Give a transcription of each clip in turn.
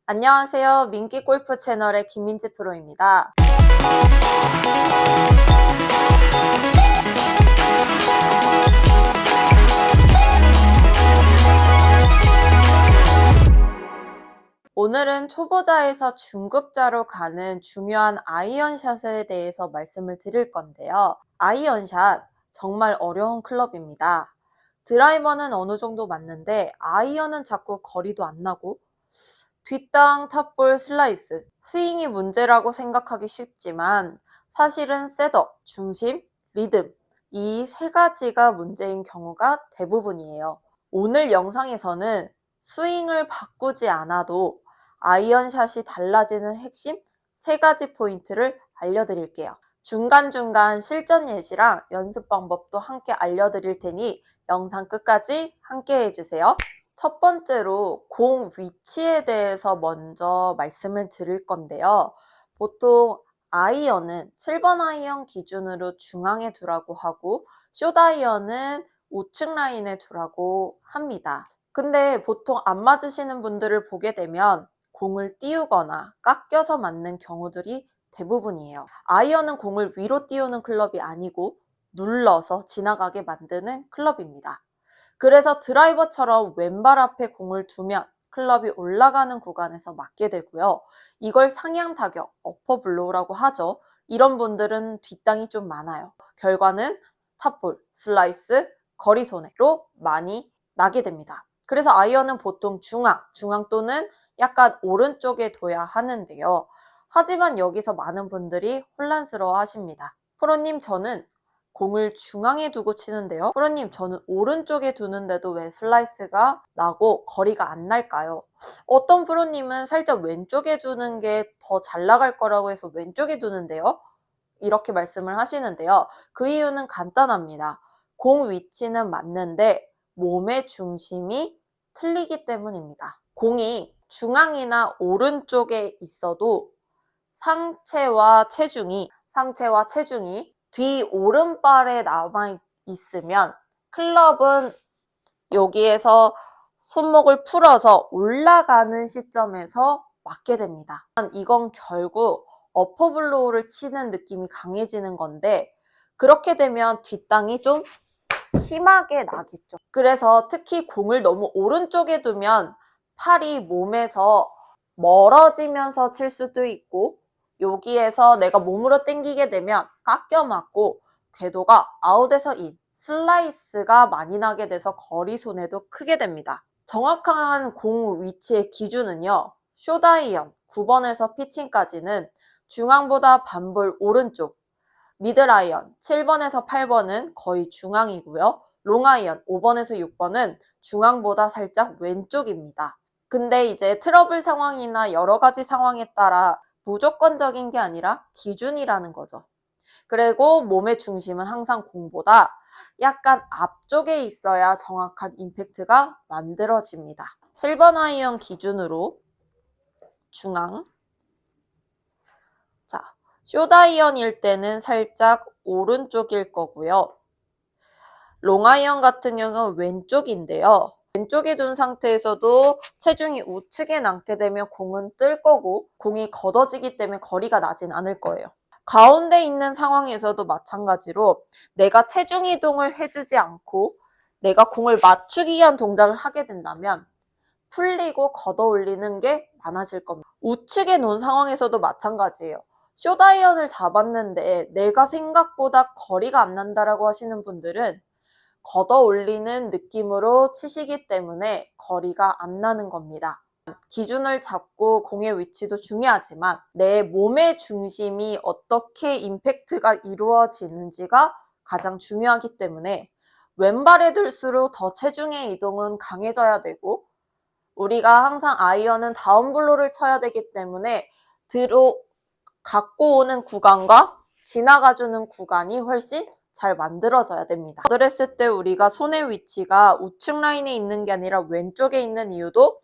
안녕하세요. 민기골프 채널의 김민지 프로입니다. 오늘은 초보자에서 중급자로 가는 중요한 아이언샷에 대해서 말씀을 드릴 건데요. 아이언샷 정말 어려운 클럽입니다. 드라이버는 어느 정도 맞는데 아이언은 자꾸 거리도 안 나고 뒷땅, 탑볼, 슬라이스, 스윙이 문제라고 생각하기 쉽지만 사실은 셋업, 중심, 리듬 이 세 가지가 문제인 경우가 대부분이에요. 오늘 영상에서는 스윙을 바꾸지 않아도 아이언샷이 달라지는 핵심 세 가지 포인트를 알려드릴게요. 중간중간 실전 예시랑 연습 방법도 함께 알려드릴 테니 영상 끝까지 함께 해주세요. 첫 번째로 공 위치에 대해서 먼저 말씀을 드릴 건데요. 보통 아이언은 7번 아이언 기준으로 중앙에 두라고 하고 숏 아이언은 우측 라인에 두라고 합니다. 근데 보통 안 맞으시는 분들을 보게 되면 공을 띄우거나 깎여서 맞는 경우들이 대부분이에요. 아이언은 공을 위로 띄우는 클럽이 아니고 눌러서 지나가게 만드는 클럽입니다. 그래서 드라이버처럼 왼발 앞에 공을 두면 클럽이 올라가는 구간에서 맞게 되고요. 이걸 상향 타격, 어퍼 블로우라고 하죠. 이런 분들은 뒷땅이 좀 많아요. 결과는 탑볼, 슬라이스, 거리 손해로 많이 나게 됩니다. 그래서 아이언은 보통 중앙 또는 약간 오른쪽에 둬야 하는데요. 하지만 여기서 많은 분들이 혼란스러워 하십니다. 프로님, 저는 공을 중앙에 두고 치는데요. 프로님, 저는 오른쪽에 두는데도 왜 슬라이스가 나고 거리가 안 날까요? 어떤 프로님은 살짝 왼쪽에 두는 게 더 잘 나갈 거라고 해서 왼쪽에 두는데요. 이렇게 말씀을 하시는데요. 그 이유는 간단합니다. 공 위치는 맞는데 몸의 중심이 틀리기 때문입니다. 공이 중앙이나 오른쪽에 있어도 상체와 체중이 뒤 오른발에 남아 있으면 클럽은 여기에서 손목을 풀어서 올라가는 시점에서 맞게 됩니다. 이건 결국 어퍼블로우를 치는 느낌이 강해지는 건데 그렇게 되면 뒷땅이 좀 심하게 나겠죠. 그래서 특히 공을 너무 오른쪽에 두면 팔이 몸에서 멀어지면서 칠 수도 있고 여기에서 내가 몸으로 당기게 되면 깎여 맞고 궤도가 아웃에서 인, 슬라이스가 많이 나게 돼서 거리 손해도 크게 됩니다. 정확한 공 위치의 기준은요. 숏 아이언 9번에서 피칭까지는 중앙보다 반볼 오른쪽, 미들 아이언 7번에서 8번은 거의 중앙이고요. 롱 아이언 5번에서 6번은 중앙보다 살짝 왼쪽입니다. 근데 이제 트러블 상황이나 여러 가지 상황에 따라 무조건적인 게 아니라 기준이라는 거죠. 그리고 몸의 중심은 항상 공보다 약간 앞쪽에 있어야 정확한 임팩트가 만들어집니다. 7번 아이언 기준으로 중앙. 자, 숏 아이언일 때는 살짝 오른쪽일 거고요. 롱 아이언 같은 경우는 왼쪽인데요. 왼쪽에 둔 상태에서도 체중이 우측에 남게 되면 공은 뜰 거고 공이 걷어지기 때문에 거리가 나진 않을 거예요. 가운데 있는 상황에서도 마찬가지로 내가 체중 이동을 해주지 않고 내가 공을 맞추기 위한 동작을 하게 된다면 풀리고 걷어 올리는 게 많아질 겁니다. 우측에 놓은 상황에서도 마찬가지예요. 숏 아이언을 잡았는데 내가 생각보다 거리가 안 난다라고 하시는 분들은 걷어 올리는 느낌으로 치시기 때문에 거리가 안 나는 겁니다. 기준을 잡고 공의 위치도 중요하지만 내 몸의 중심이 어떻게 임팩트가 이루어지는지가 가장 중요하기 때문에 왼발에 둘수록 더 체중의 이동은 강해져야 되고 우리가 항상 아이언은 다운블로를 쳐야 되기 때문에 갖고 오는 구간과 지나가주는 구간이 훨씬 잘 만들어져야 됩니다. 어드레스 때 우리가 손의 위치가 우측 라인에 있는 게 아니라 왼쪽에 있는 이유도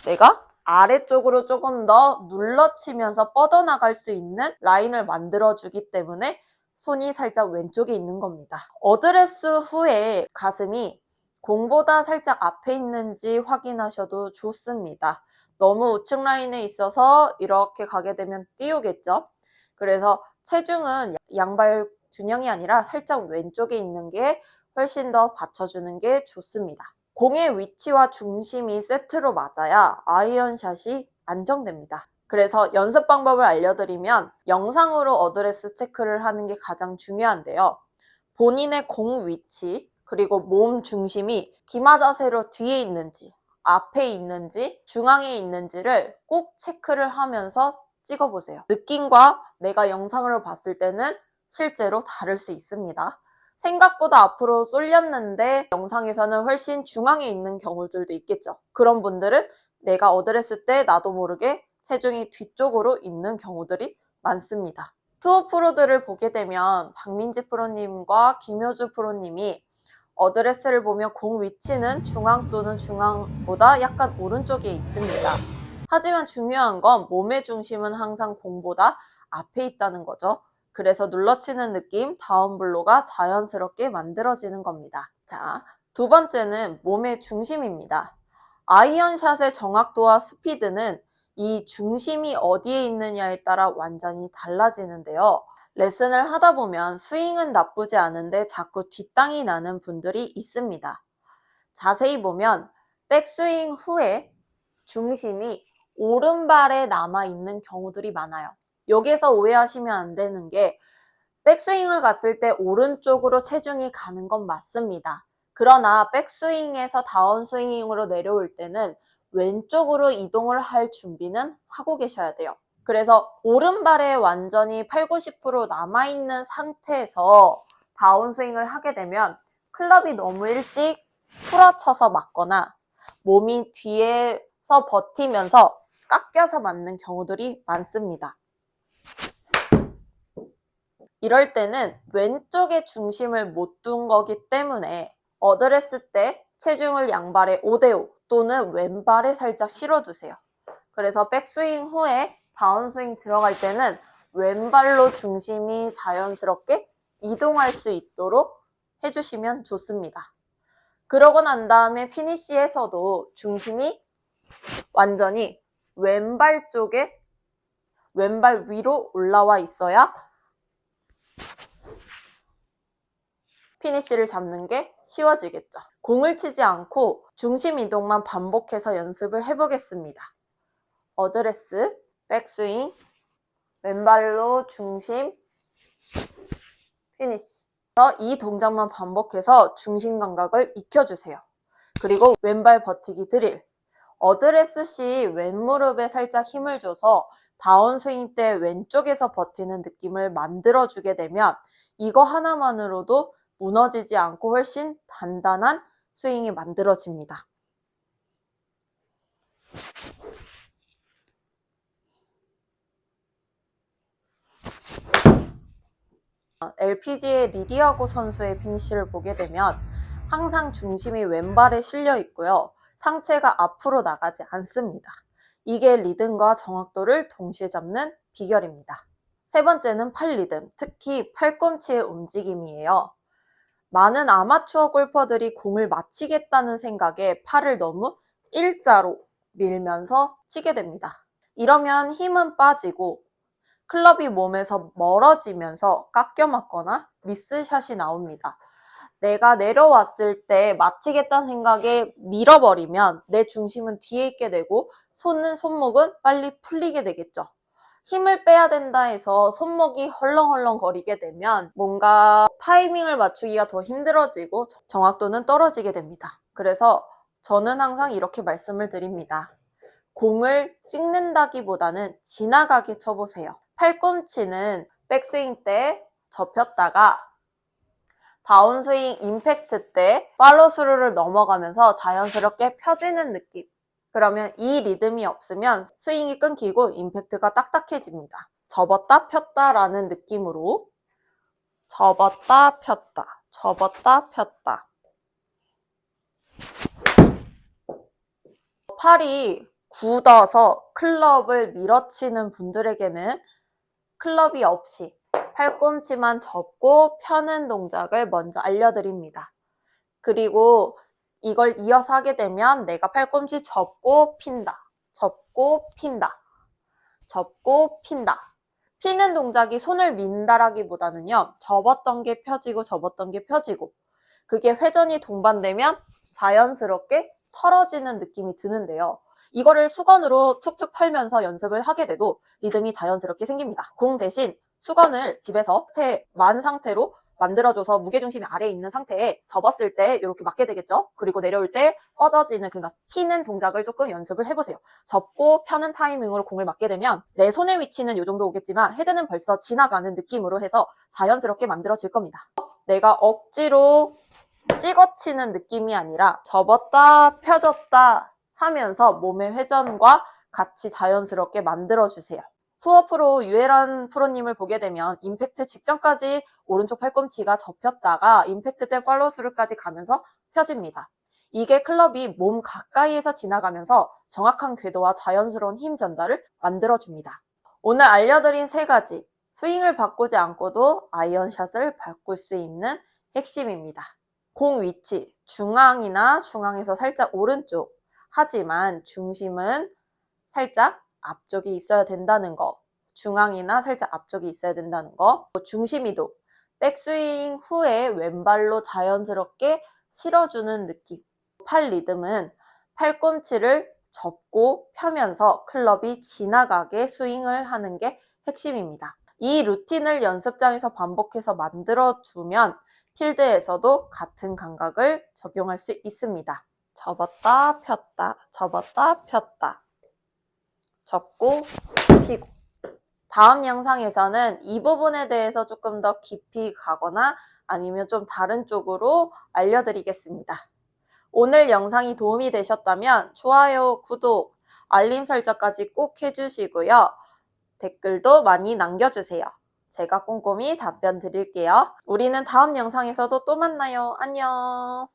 내가 아래쪽으로 조금 더 눌러치면서 뻗어나갈 수 있는 라인을 만들어주기 때문에 손이 살짝 왼쪽에 있는 겁니다. 어드레스 후에 가슴이 공보다 살짝 앞에 있는지 확인하셔도 좋습니다. 너무 우측 라인에 있어서 이렇게 가게 되면 띄우겠죠. 그래서 체중은 양발 균형이 아니라 살짝 왼쪽에 있는 게 훨씬 더 받쳐주는 게 좋습니다. 공의 위치와 중심이 세트로 맞아야 아이언샷이 안정됩니다. 그래서 연습 방법을 알려드리면 영상으로 어드레스 체크를 하는 게 가장 중요한데요. 본인의 공 위치 그리고 몸 중심이 기마 자세로 뒤에 있는지 앞에 있는지 중앙에 있는지를 꼭 체크를 하면서 찍어보세요. 느낌과 내가 영상으로 봤을 때는 실제로 다를 수 있습니다. 생각보다 앞으로 쏠렸는데 영상에서는 훨씬 중앙에 있는 경우들도 있겠죠. 그런 분들은 내가 어드레스 때 나도 모르게 체중이 뒤쪽으로 있는 경우들이 많습니다. 투어 프로들을 보게 되면 박민지 프로님과 김효주 프로님이 어드레스를 보면 공 위치는 중앙 또는 중앙보다 약간 오른쪽에 있습니다. 하지만 중요한 건 몸의 중심은 항상 공보다 앞에 있다는 거죠. 그래서 눌러치는 느낌, 다운블로가 자연스럽게 만들어지는 겁니다. 자, 두 번째는 몸의 중심입니다. 아이언샷의 정확도와 스피드는 이 중심이 어디에 있느냐에 따라 완전히 달라지는데요. 레슨을 하다 보면 스윙은 나쁘지 않은데 자꾸 뒷땅이 나는 분들이 있습니다. 자세히 보면 백스윙 후에 중심이 오른발에 남아있는 경우들이 많아요. 여기서 오해하시면 안 되는 게 백스윙을 갔을 때 오른쪽으로 체중이 가는 건 맞습니다. 그러나 백스윙에서 다운스윙으로 내려올 때는 왼쪽으로 이동을 할 준비는 하고 계셔야 돼요. 그래서 오른발에 완전히 80, 90% 남아있는 상태에서 다운스윙을 하게 되면 클럽이 너무 일찍 풀어쳐서 맞거나 몸이 뒤에서 버티면서 깎여서 맞는 경우들이 많습니다. 이럴 때는 왼쪽에 중심을 못 둔 거기 때문에 어드레스 때 체중을 양발에 5대5 또는 왼발에 살짝 실어두세요. 그래서 백스윙 후에 다운스윙 들어갈 때는 왼발로 중심이 자연스럽게 이동할 수 있도록 해주시면 좋습니다. 그러고 난 다음에 피니시에서도 중심이 완전히 왼발 쪽에 왼발 위로 올라와 있어야 피니시를 잡는 게 쉬워지겠죠. 공을 치지 않고 중심 이동만 반복해서 연습을 해보겠습니다. 어드레스, 백스윙, 왼발로 중심, 피니시. 이 동작만 반복해서 중심 감각을 익혀주세요. 그리고 왼발 버티기 드릴. 어드레스 시 왼무릎에 살짝 힘을 줘서 다운스윙 때 왼쪽에서 버티는 느낌을 만들어주게 되면 이거 하나만으로도 무너지지 않고 훨씬 단단한 스윙이 만들어집니다. LPGA 리디아고 선수의 피니시를 보게 되면 항상 중심이 왼발에 실려 있고요. 상체가 앞으로 나가지 않습니다. 이게 리듬과 정확도를 동시에 잡는 비결입니다. 세 번째는 팔 리듬, 특히 팔꿈치의 움직임이에요. 많은 아마추어 골퍼들이 공을 맞히겠다는 생각에 팔을 너무 일자로 밀면서 치게 됩니다. 이러면 힘은 빠지고 클럽이 몸에서 멀어지면서 깎여 맞거나 미스샷이 나옵니다. 내가 내려왔을 때 맞히겠다는 생각에 밀어버리면 내 중심은 뒤에 있게 되고 손목은 빨리 풀리게 되겠죠. 힘을 빼야 된다 해서 손목이 헐렁헐렁 거리게 되면 뭔가 타이밍을 맞추기가 더 힘들어지고 정확도는 떨어지게 됩니다. 그래서 저는 항상 이렇게 말씀을 드립니다. 공을 찍는다기보다는 지나가게 쳐보세요. 팔꿈치는 백스윙 때 접혔다가 다운스윙 임팩트 때 팔로스루를 넘어가면서 자연스럽게 펴지는 느낌. 그러면 이 리듬이 없으면 스윙이 끊기고 임팩트가 딱딱해집니다. 접었다 폈다 라는 느낌으로 접었다 폈다 접었다 폈다. 팔이 굳어서 클럽을 밀어치는 분들에게는 클럽이 없이 팔꿈치만 접고 펴는 동작을 먼저 알려드립니다. 그리고 이걸 이어서 하게 되면 내가 팔꿈치 접고 핀다. 접고 핀다. 접고 핀다. 피는 동작이 손을 민다라기보다는요. 접었던 게 펴지고 접었던 게 펴지고 그게 회전이 동반되면 자연스럽게 털어지는 느낌이 드는데요. 이거를 수건으로 축축 털면서 연습을 하게 돼도 리듬이 자연스럽게 생깁니다. 공 대신 수건을 집에서 만 상태로 만들어줘서 무게중심이 아래에 있는 상태에 접었을 때 이렇게 맞게 되겠죠? 그리고 내려올 때 뻗어지는 그러니까 피는 동작을 조금 연습을 해보세요. 접고 펴는 타이밍으로 공을 맞게 되면 내 손의 위치는 이 정도 오겠지만 헤드는 벌써 지나가는 느낌으로 해서 자연스럽게 만들어질 겁니다. 내가 억지로 찍어치는 느낌이 아니라 접었다 펴졌다 하면서 몸의 회전과 같이 자연스럽게 만들어주세요. 투어 프로 유혜란 프로님을 보게 되면 임팩트 직전까지 오른쪽 팔꿈치가 접혔다가 임팩트 때 팔로우스루까지 가면서 펴집니다. 이게 클럽이 몸 가까이에서 지나가면서 정확한 궤도와 자연스러운 힘 전달을 만들어줍니다. 오늘 알려드린 3가지 스윙을 바꾸지 않고도 아이언샷을 바꿀 수 있는 핵심입니다. 공 위치, 중앙이나 중앙에서 살짝 오른쪽 하지만 중심은 살짝 앞쪽이 있어야 된다는 거, 중앙이나 살짝 앞쪽이 있어야 된다는 거, 중심이도 백스윙 후에 왼발로 자연스럽게 실어주는 느낌. 팔 리듬은 팔꿈치를 접고 펴면서 클럽이 지나가게 스윙을 하는 게 핵심입니다. 이 루틴을 연습장에서 반복해서 만들어두면 필드에서도 같은 감각을 적용할 수 있습니다. 접었다 폈다 접었다 폈다 접고 피고. 다음 영상에서는 이 부분에 대해서 조금 더 깊이 가거나 아니면 좀 다른 쪽으로 알려드리겠습니다. 오늘 영상이 도움이 되셨다면 좋아요, 구독, 알림 설정까지 꼭 해주시고요. 댓글도 많이 남겨주세요. 제가 꼼꼼히 답변 드릴게요. 우리는 다음 영상에서도 또 만나요. 안녕.